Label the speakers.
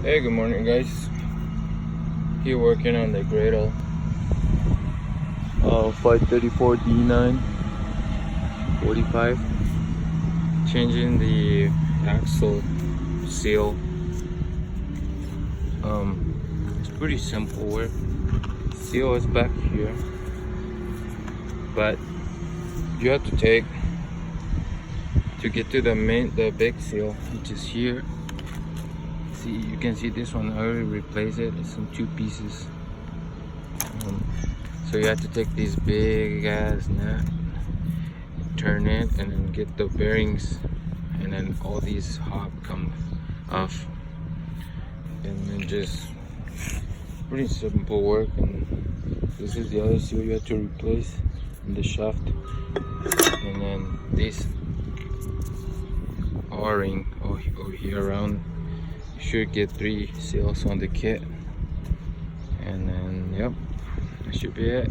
Speaker 1: Hey, good morning guys. Here working on the Gradall 534 D9 45, changing the axle seal. It's pretty simple work. Seal is back here, but you have to take to get to the big seal, which is here. See, you can see this one. I already replaced it. It's in 2 pieces. So you have to take this big ass nut, turn it, and then get the bearings, and then all these hop come off, and then just pretty simple work. And this is the other seal you have to replace in the shaft, and then this O-ring over here around. You should get 3 seals on the kit, and then yep, that should be it.